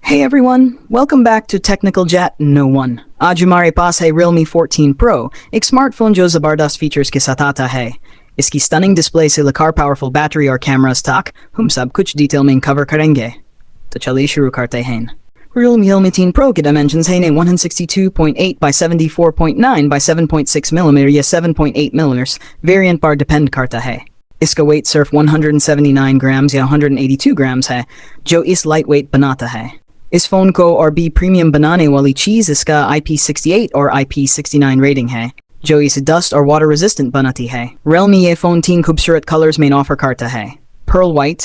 Hey everyone, welcome back to Technical Jet No 1. आज हमारे पास है Realme 14 Pro, एक स्मार्टफोन जो ज़बरदस्त फीचर्स के साथ आता है। इसकी स्टनिंग डिस्प्ले से लेकर पावरफुल बैटरी और कैमरा तक हम सब कुछ डिटेल में कवर करेंगे। तो चलिए शुरू करते हैं। Realme 14 Pro के dimensions हैं 162.8 by 74.9 by 7.6 mm या 7.8 mm वेरिएंट पर डिपेंड करता है। इसका वेट सिर्फ 179 ग्राम्स या 182 ग्राम्स है, जो इस लाइट वेट बनाता है। इस फोन को और भी प्रीमियम बनाने वाली चीज़ इसका IP68 और IP69 रेटिंग है, जो इसे डस्ट और वाटर रेजिस्टेंट बनाती है। Realme ये फ़ोन 3 खूबसूरत कलर्स में ऑफर करता है, पर्ल वाइट,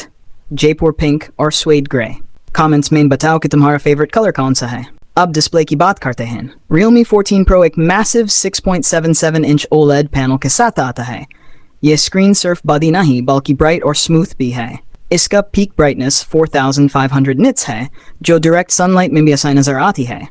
जयपुर पिंक और स्वेड ग्रे। कमेंट्स में बताओ कि तुम्हारा फेवरेट कलर कौन सा है। अब डिस्प्ले की बात करते हैं। Realme 14 Pro एक मैसिव 6.77 इंच OLED पैनल के साथ आता है। ये स्क्रीन सिर्फ बड़ी नहीं बल्कि ब्राइट और स्मूथ भी है। इसका पीक ब्राइटनेस 4500 निट्स है, जो डायरेक्ट सनलाइट में भी आसानी नजर आती है।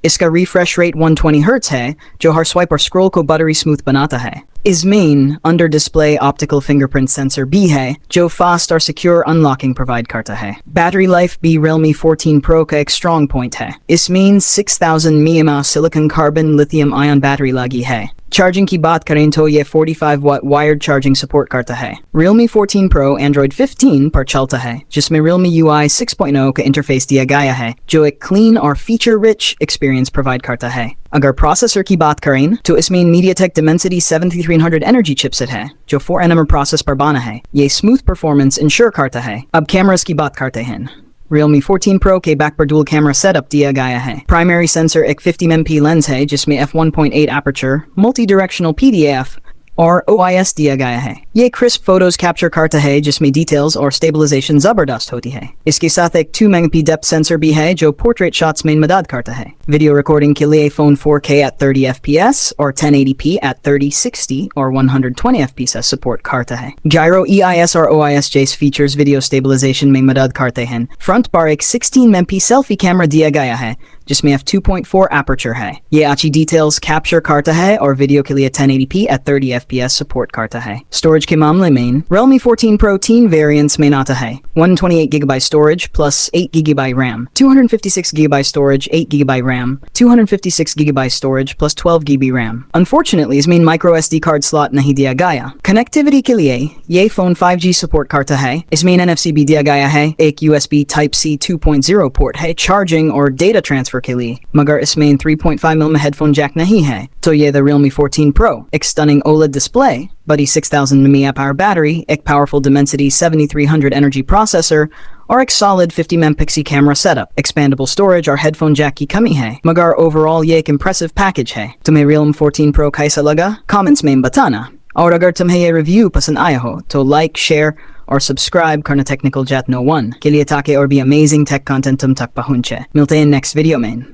इसका रिफ्रेश रेट 120 हर्ट्ज है, जो हर स्वाइप और स्क्रॉल को बटरी स्मूथ बनाता है। इसमें under display optical fingerprint sensor भी है, जो फास्ट और सिक्योर अनलॉकिंग प्रोवाइड करता है। बैटरी लाइफ भी Realme 14 Pro का एक स्ट्रॉन्ग पॉइंट है। इसमें 6000 mAh silicon carbon lithium ion battery लगी है। चार्जिंग की बात करें तो ये 45 वाट वायर्ड चार्जिंग सपोर्ट करता है। Realme 14 Pro Android 15 पर चलता है, जिसमें Realme UI 6.0 का इंटरफेस दिया गया है, जो एक क्लीन और फीचर रिच एक्सपीरियंस प्रोवाइड करता है। अगर प्रोसेसर की बात करें तो इसमें MediaTek Dimensity 7300 एनर्जी चिपसेट है, जो 4nm प्रोसेस पर बना है। ये स्मूथ परफॉर्मेंस इंश्योर करता है। अब कैमरास की बात करते हैं। Realme 14 Pro के बैक पर डुअल कैमरा सेटअप दिया गया है। प्राइमरी सेंसर एक 50MP लेंस है, जिसमें f1.8 aperture, multi directional PDAF और OIS दिया गया है। ये क्रिस्प फोटोज कैप्चर करता है, जिसमें डिटेल्स और स्टेबलाइजेशन जबरदस्त होती है। इसके साथ एक 2MP डेप्थ सेंसर भी है, जो पोर्ट्रेट शॉट्स में मदद करता है। वीडियो रिकॉर्डिंग के लिए फोन 4K at 30 FPS और 1080p at 3060 और 120 FPS से सपोर्ट करता है। Gyro EIS और OIS जैसे फीचर्स वीडियो स्टेबलाइजेशन में मदद करते हैं। फ्रंट पर एक 16MP सेल्फी कैमरा दिया गया है, जिसमें f2.4 एपर्चर है। ये अच्छी डिटेल्स कैप्चर करता है और वीडियो के लिए 1080p at 30 FPS सपोर्ट करता है। स्टोरेज के मामले में Realme 14 Pro 3 वेरिएंट्स में आता है। 128GB storage plus 8GB RAM, 256GB storage 8GB RAM, 256GB storage plus 12GB RAM. Unfortunately, इसमें माइक्रो SD कार्ड स्लॉट नहीं दिया गया। कनेक्टिविटी के लिए ये फोन 5G सपोर्ट करता है। इसमें NFC भी दिया गया है। एक USB Type-C 2.0 पोर्ट है चार्जिंग और डेटा ट्रांसफर के लिए, मगर इसमें 3.5mm हेडफोन जैक नहीं है। तो ये the Realme 14 Pro, एक स्टनिंग OLED डिस्प्ले, बड़ी 6000 mAh बैटरी, एक पावरफुल Dimensity 7300 एनर्जी प्रोसेसर और एक solid 50MP camera setup. Expendable storage और हेडफोन जैक की कमी है, मगर ओवरऑल ये एक इम्प्रेसिव पैकेज है। तुम्हें Realme 14 Pro कैसा लगा? कमेंट्स में बताना। और अगर तुम्हें ये रिव्यू पसंद आया हो तो लाइक, शेयर और सब्सक्राइब करना टेक्निकल जेट No 1 के लिए, ताकि और भी अमेजिंग टेक कंटेंट तुम तक पहुंचे। मिलते हैं नेक्स्ट वीडियो में।